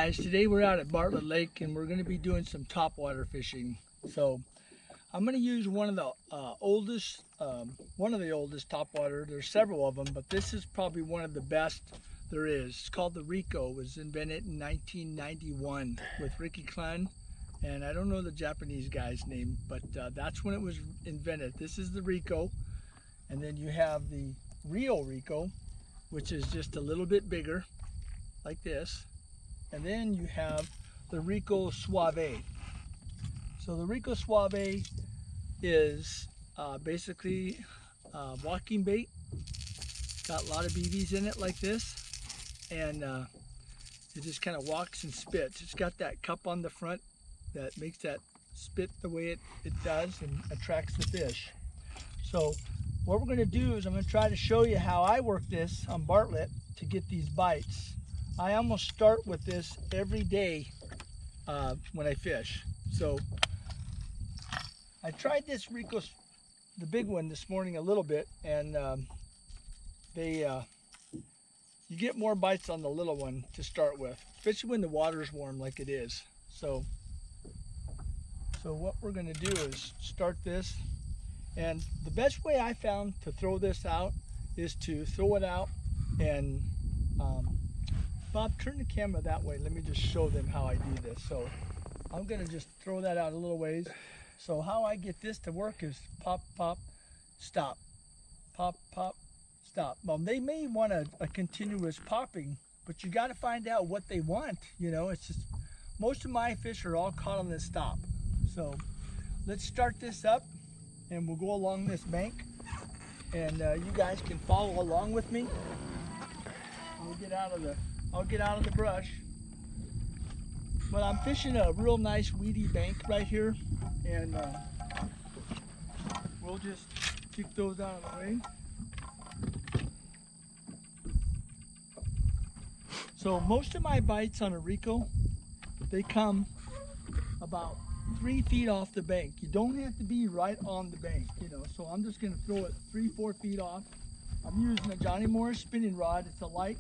guys, today we're out at Bartlett Lake and we're going to be doing some topwater fishing. So I'm going to use one of the oldest topwater. There's several of them, but this is probably one of the best there is. It's called the Rico. It was invented in 1991 with Ricky Klein, and I don't know the Japanese guy's name, but that's when it was invented. This is the Rico, and then you have the Rio Rico, which is just a little bit bigger, like this. And then you have the Rico Suave. So the Rico Suave is basically walking bait. Got a lot of BBs in it like this, and it just kind of walks and spits. It's got that cup on the front that makes that spit the way it does and attracts the fish. So what we're going to do is I'm going to try to show you how I work this on Bartlett to get these bites. I almost start with this every day when I fish. So I tried this Rico, the big one, this morning a little bit, and you get more bites on the little one to start with, especially when the water's warm like it is. So what we're going to do is start this, and the best way I found to throw this out is to throw it out and Bob, turn the camera that way. Let me just show them how I do this. So I'm going to just throw that out a little ways. So how I get this to work is pop, pop, stop. Pop, pop, stop. Well, they may want a continuous popping, but you got to find out what they want. You know, it's just, most of my fish are all caught on this stop. So let's start this up and we'll go along this bank, and you guys can follow along with me. I'll get out of the brush. But I'm fishing a real nice weedy bank right here, and we'll just kick those out of the way. So most of my bites on a Rico, they come about 3 feet off the bank. You don't have to be right on the bank, you know. So I'm just going to throw it 3-4 feet off. I'm using a Johnny Morris spinning rod. It's a light,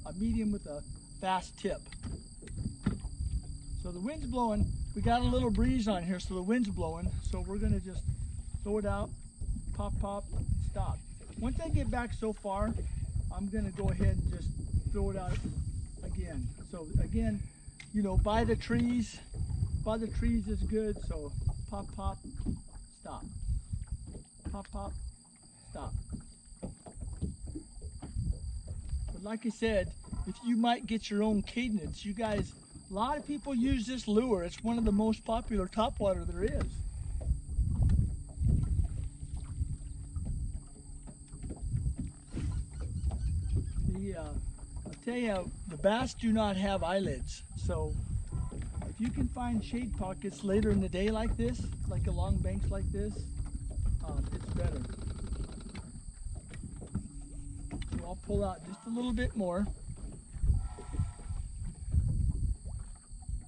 a medium with a fast tip. So the wind's blowing. We got a little breeze on here, so the wind's blowing. So we're going to just throw it out, pop, pop, and stop. Once I get back so far, I'm going to go ahead and just throw it out again. So again, you know, by the trees is good. So pop, pop, stop. Pop, pop, stop. But like I said, if you might get your own cadence, you guys, a lot of people use this lure. It's one of the most popular topwater there is. I'll tell you, the bass do not have eyelids. So if you can find shade pockets later in the day like this, like along banks like this, it's better. So I'll pull out just a little bit more,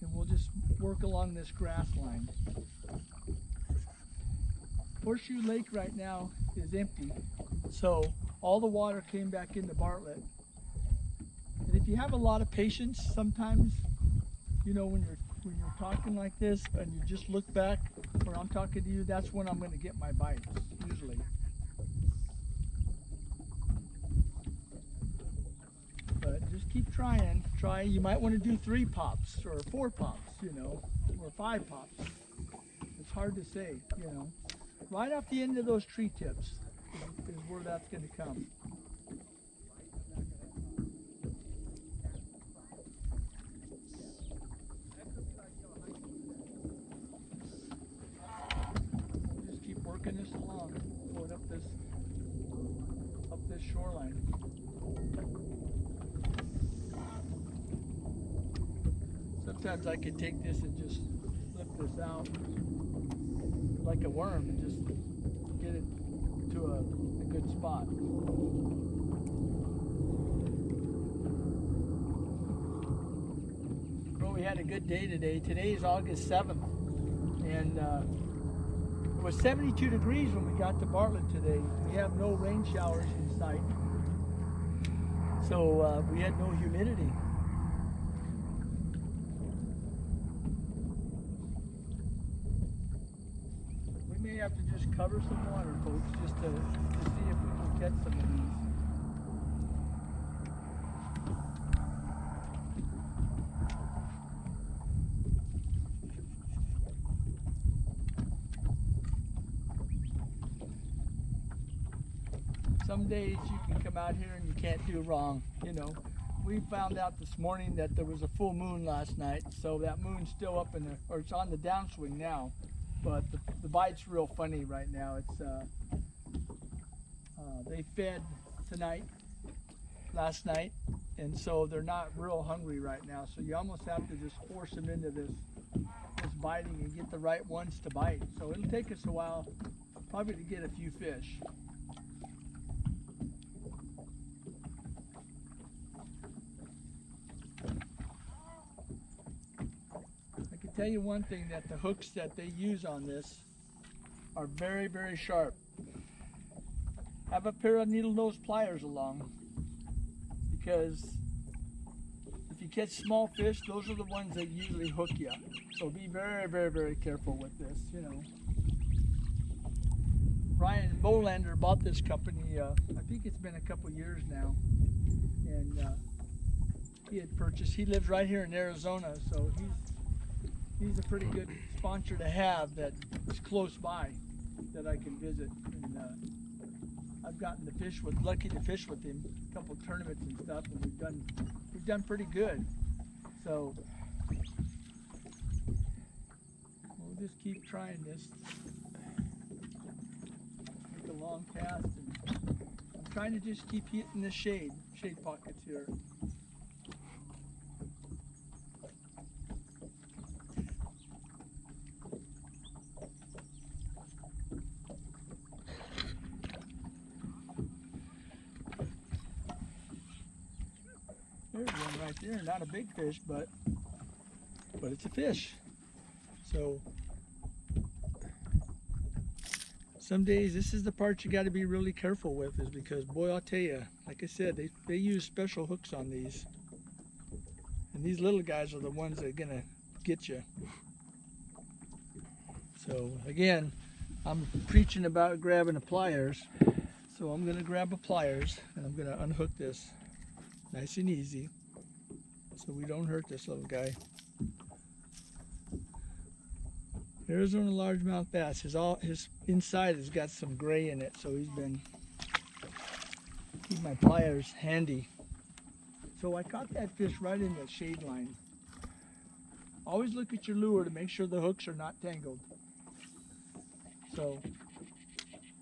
and we'll just work along this grass line. Horseshoe Lake right now is empty, so all the water came back into Bartlett. And if you have a lot of patience, sometimes, you know, when you're talking like this and you just look back where I'm talking to you, that's when I'm going to get my bites, usually. But just keep trying. Try. You might want to do 3 pops or 4 pops, you know, or 5 pops. It's hard to say, you know. Right off the end of those tree tips is where that's going to come. Just keep working this along, going up this shoreline. Sometimes I could take this and just flip this out like a worm and just get it to a good spot. Well, we had a good day today. Today is August 7th, and it was 72 degrees when we got to Bartlett today. We have no rain showers in sight, so we had no humidity. have to just cover some water, folks, just to see if we can catch some of these. Some days you can come out here and you can't do wrong, you know. We found out this morning that there was a full moon last night, so that moon's still up in the, or it's on the downswing now, but the bite's real funny right now. It's they fed tonight, last night, and so they're not real hungry right now. So you almost have to just force them into this biting and get the right ones to bite. So it'll take us a while, probably, to get a few fish. Tell you one thing, that the hooks that they use on this are very, very sharp. Have a pair of needle nose pliers along, because if you catch small fish, those are the ones that usually hook you. So be very, very, very careful with this, you know. Ryan Bolander bought this company, I think it's been a couple years now, and he had purchased, he lives right here in Arizona, so he's a pretty good sponsor to have that is close by that I can visit. And I've gotten to fish with, lucky to fish with him, a couple tournaments and stuff, and we've done pretty good. So we'll just keep trying this. Make a long cast, and I'm trying to just keep hitting the shade pockets here. There's one right there, not a big fish, but it's a fish. So some days this is the part you got to be really careful with, is because, boy, I'll tell you, like I said, they use special hooks on these, and these little guys are the ones that are gonna get you. So again, I'm preaching about grabbing the pliers, so I'm gonna grab a pliers and I'm gonna unhook this nice and easy, so we don't hurt this little guy. Arizona largemouth bass, his inside has got some gray in it, so he's been keep my pliers handy. So I caught that fish right in the shade line. Always look at your lure to make sure the hooks are not tangled. So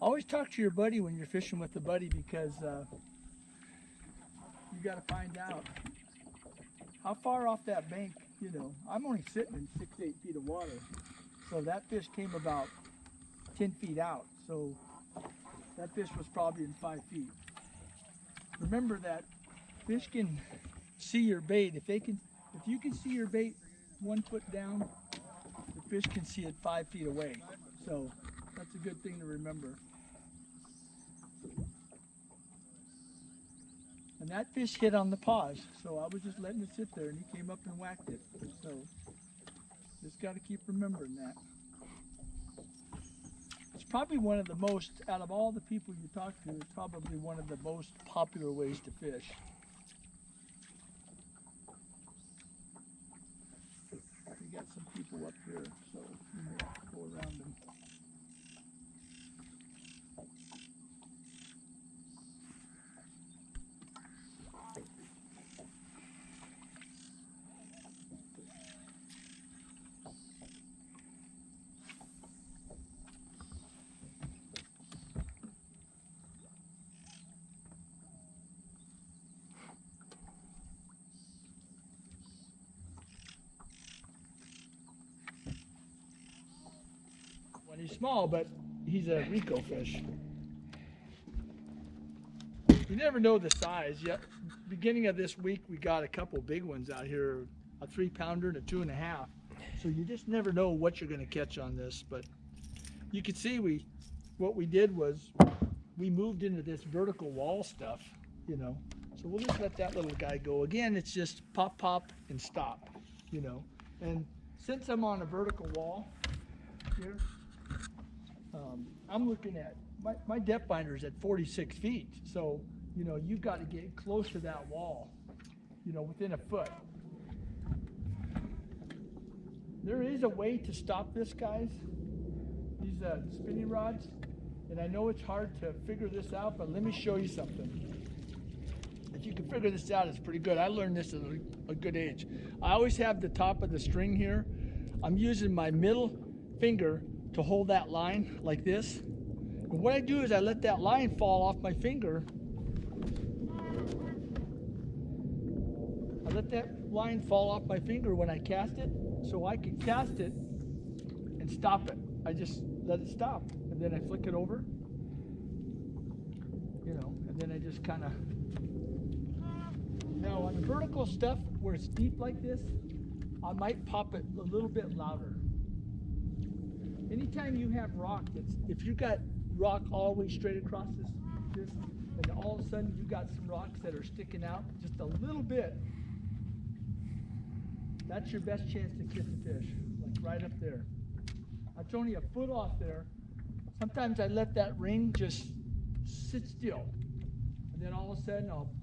always talk to your buddy when you're fishing with a buddy, because you got to find out how far off that bank, you know. I'm only sitting in 6-8 feet of water, so that fish came about 10 feet out, so that fish was probably in 5 feet. Remember that fish can see your bait. If you can see your bait 1 foot down, the fish can see it 5 feet away. So that's a good thing to remember. And that fish hit on the pause, so I was just letting it sit there, and he came up and whacked it. So just got to keep remembering that. It's probably one of the most, out of all the people you talk to, it's probably one of the most popular ways to fish. We got some people up here, so we may have to go around them. He's small, but he's a Rico fish. You never know the size. Yet, beginning of this week, we got a couple big ones out here, a 3-pounder and a 2.5. So you just never know what you're going to catch on this. But you can see what we did was we moved into this vertical wall stuff, you know. So we'll just let that little guy go. Again, it's just pop, pop, and stop, you know. And since I'm on a vertical wall here, I'm looking at, my depth binder is at 46 feet. So, you know, you've got to get close to that wall, you know, within a foot. There is a way to stop this, guys, these spinning rods. And I know it's hard to figure this out, but let me show you something. If you can figure this out, it's pretty good. I learned this at a good age. I always have the top of the string here. I'm using my middle finger to hold that line like this. And what I do is I let that line fall off my finger. I let that line fall off my finger when I cast it, so I can cast it and stop it. I just let it stop, and then I flick it over, you know, and then I just kind of. Now on the vertical stuff where it's deep like this, I might pop it a little bit louder. Anytime you have rock if you got rock all the way straight across this, and all of a sudden you got some rocks that are sticking out just a little bit, that's your best chance to kiss a fish, like right up there. It's only a foot off there. Sometimes I let that ring just sit still, and then all of a sudden I'll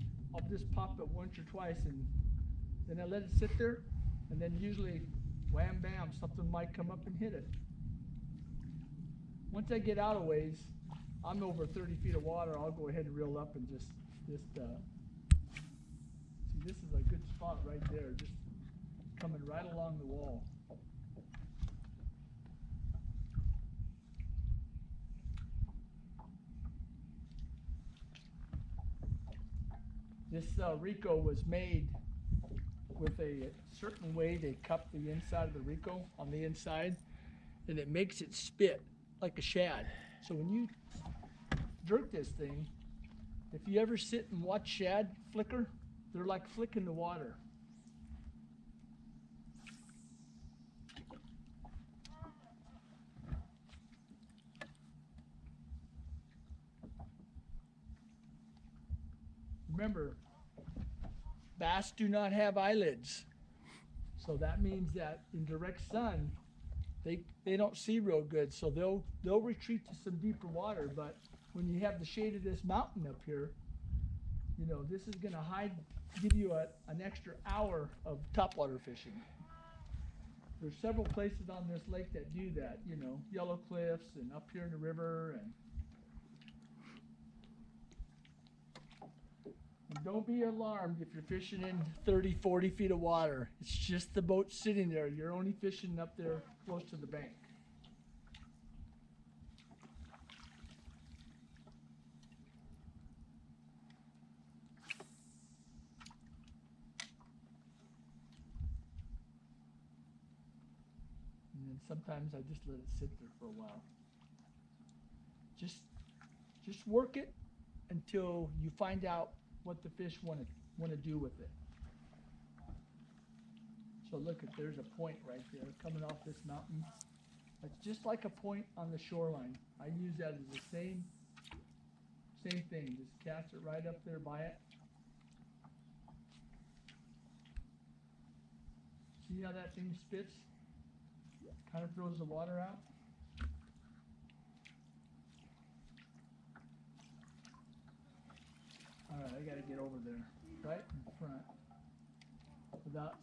just pop it once or twice, and then I let it sit there, and then usually, wham bam, something might come up and hit it. Once I get out of ways, I'm over 30 feet of water, I'll go ahead and reel up and just see, this is a good spot right there, just coming right along the wall. This Rico was made with a certain way they cup the inside of the Rico on the inside, and it makes it spit like a shad. So when you jerk this thing, if you ever sit and watch shad flicker, they're like flicking the water. Remember, bass do not have eyelids. So that means that in direct sun, they don't see real good. So they'll retreat to some deeper water. But when you have the shade of this mountain up here, you know, this is gonna give you an extra hour of topwater fishing. There's several places on this lake that do that, you know, Yellow Cliffs and up here in the river. And don't be alarmed if you're fishing in 30, 40 feet of water. It's just the boat sitting there. You're only fishing up there close to the bank. And then sometimes I just let it sit there for a while. Just work it until you find out what the fish want to do with it. So look, there's a point right there coming off this mountain. It's just like a point on the shoreline. I use that as the same thing. Just cast it right up there by it. See how that thing spits? Kind of throws the water out. All right, I got to get over there, right in front, without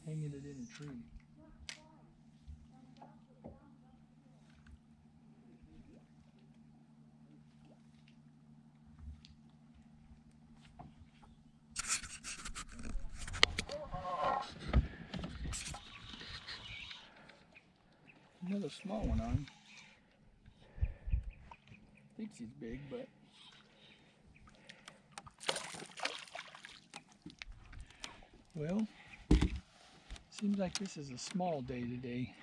hanging it in a tree. Another small one on. Thinks he's big, but well, seems like this is a small day today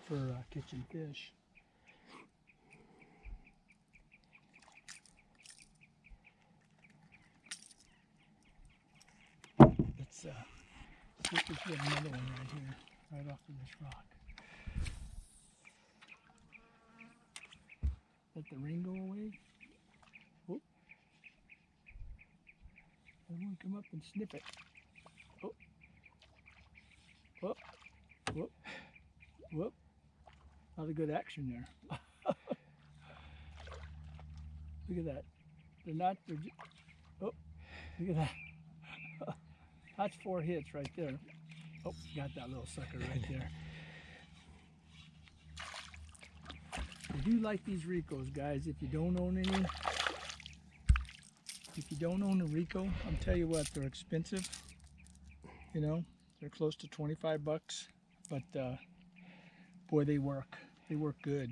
for catching fish. Let's see if we can get another one right here, right off of this rock. Let the ring go away. Whoop. Everyone come up and snip it. Oh. Whoop. Whoop. Whoop. Not a good action there. Look at that. They're not, oh, look at that. That's 4 hits right there. Oh, got that little sucker right there. I do like these Ricos, guys. If you don't own any, if you don't own a Rico, I'll tell you what, they're expensive. You know, they're close to 25 bucks, but boy, they work. They work good.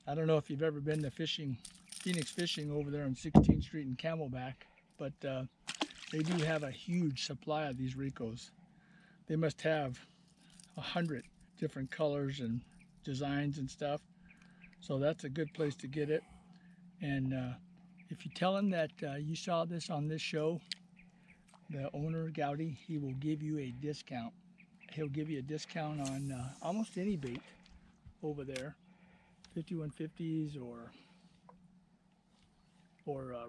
I don't know if you've ever been to Phoenix fishing over there on 16th Street in Camelback, but they do have a huge supply of these Ricos. They must have 100 different colors and designs and stuff. So that's a good place to get it. And if you tell him that you saw this on this show, the owner, Gowdy, he will give you a discount. He'll give you a discount on almost any bait over there, 5150s or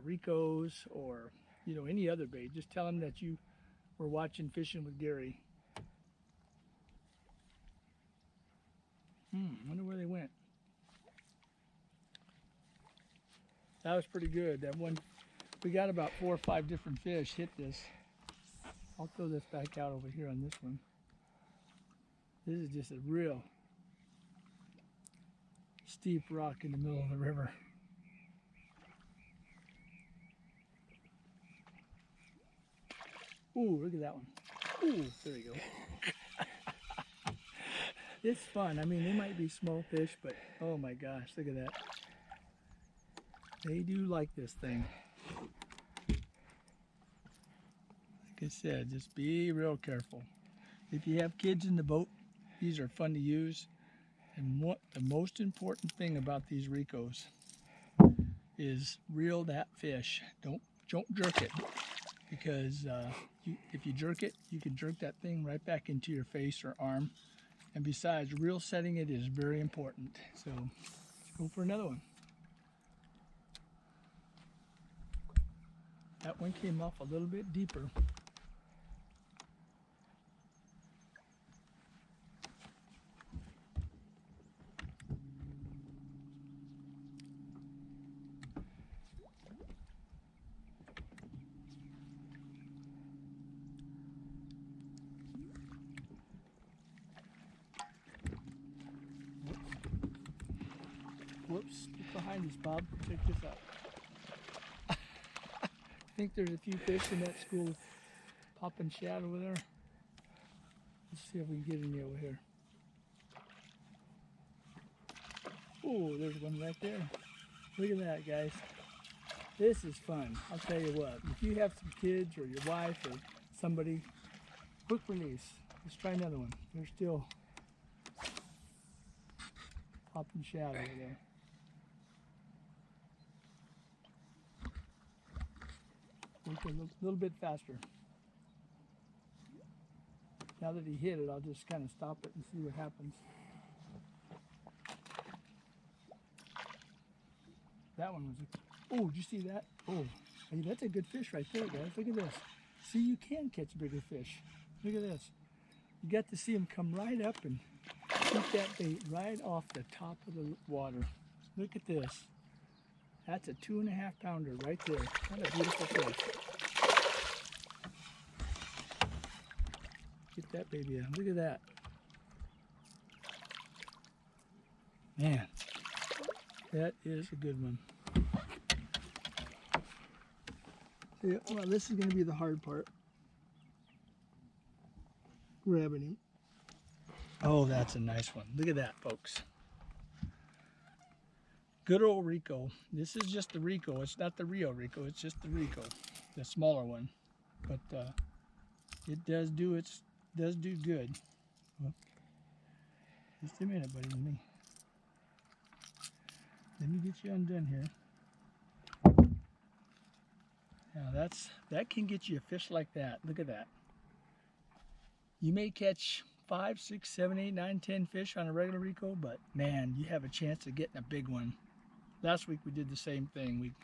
Ricos, or you know, any other bait. Just tell him that you were watching Fishing with Gary. Wonder where they went. That was pretty good. That one, we got about 4 or 5 different fish hit this. I'll throw this back out over here on this one. This is just a real steep rock in the middle of the river. Ooh, look at that one. Ooh, there you go. It's fun. I mean, they might be small fish, but oh my gosh, look at that. They do like this thing. Like I said, just be real careful. If you have kids in the boat, these are fun to use. And what the most important thing about these Ricos is reel that fish. Don't jerk it, because if you jerk it, you can jerk that thing right back into your face or arm. And besides, reel setting it is very important. So let's go for another one. That one came off a little bit deeper. Whoops, get behind us, Bob. Check this out. I think there's a few fish in that school of popping shad over there. Let's see if we can get any over here. Oh, there's one right there. Look at that, guys. This is fun. I'll tell you what. If you have some kids or your wife or somebody, quick release. Let's try another one. They're still popping shad over there. Make it a little bit faster. Now that he hit it, I'll just kind of stop it and see what happens. That one was a, oh, did you see that? Oh, hey, that's a good fish right there, guys. Look at this. See, you can catch bigger fish. Look at this. You got to see him come right up and shoot that bait right off the top of the water. Look at this. That's a 2.5 pounder right there. What a beautiful fish. Get that baby out. Look at that. Man, that is a good one. See, well, this is going to be the hard part. Grabbing him. Oh, that's a nice one. Look at that, folks. Good old Rico. This is just the Rico. It's not the Rio Rico. It's just the Rico, the smaller one. But it does do good. Well, just a minute, buddy. Let me get you undone here. Now that can get you a fish like that. Look at that. You may catch 5, 6, 7, 8, 9, 10 fish on a regular Rico, but man, you have a chance of getting a big one. Last week we did the same thing.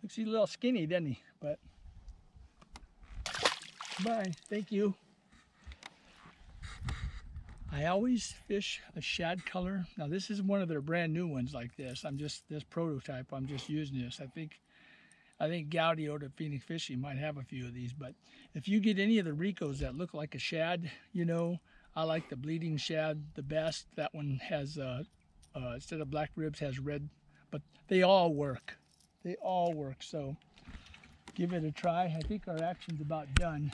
Looks a little skinny, doesn't he? But bye. Thank you. I always fish a shad color. Now this is one of their brand new ones like this. This prototype, I'm just using this. I think Gaudio to Phoenix Fishing might have a few of these, but if you get any of the Ricos that look like a shad, you know, I like the bleeding shad the best. That one has, instead of black ribs, has red, but they all work. They all work, so give it a try. I think our action's about done,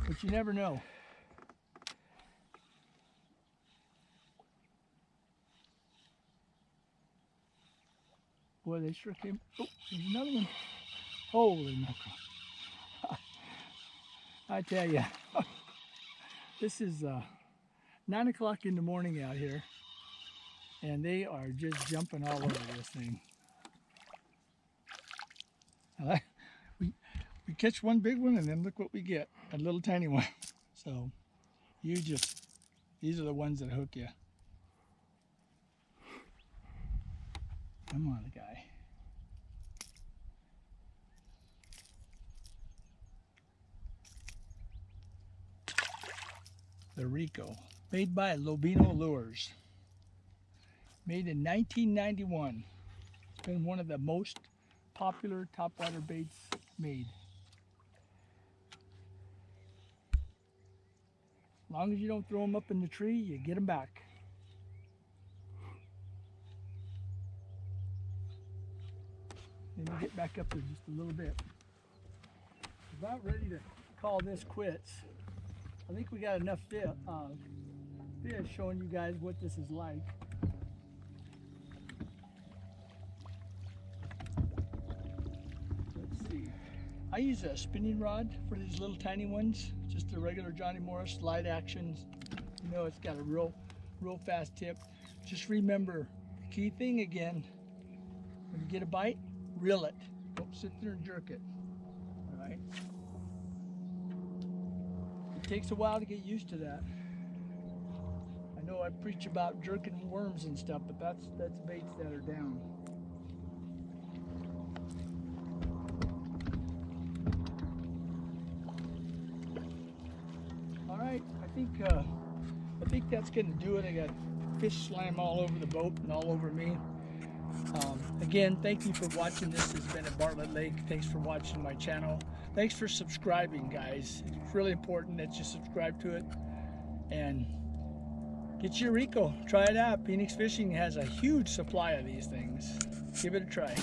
but you never know. Boy, they sure came. Oh, there's another one. Holy mackerel. I tell you, this is 9 o'clock in the morning out here, and they are just jumping all over this thing. We catch one big one, and then look what we get, a little tiny one. So these are the ones that hook you. Come on, guy. The Rico, made by Lobino Lures. Made in 1991. It's been one of the most popular topwater baits made. As long as you don't throw them up in the tree, you get them back. Let me get back up there just a little bit. About ready to call this quits. I think we got enough fish showing you guys what this is like. Let's see. I use a spinning rod for these little tiny ones, just a regular Johnny Morris light action. You know, it's got a real fast tip. Just remember, the key thing again, when you get a bite, reel it. Don't sit there and jerk it. All right. It takes a while to get used to that. I know I preach about jerking worms and stuff, but that's baits that are down. All right, I think that's gonna do it. I got fish slime all over the boat and all over me. Again, thank you for watching. This has been at Bartlett Lake. Thanks for watching my channel. Thanks for subscribing, guys. It's really important that you subscribe to it. And get your Rico. Try it out. Phoenix Fishing has a huge supply of these things. Give it a try.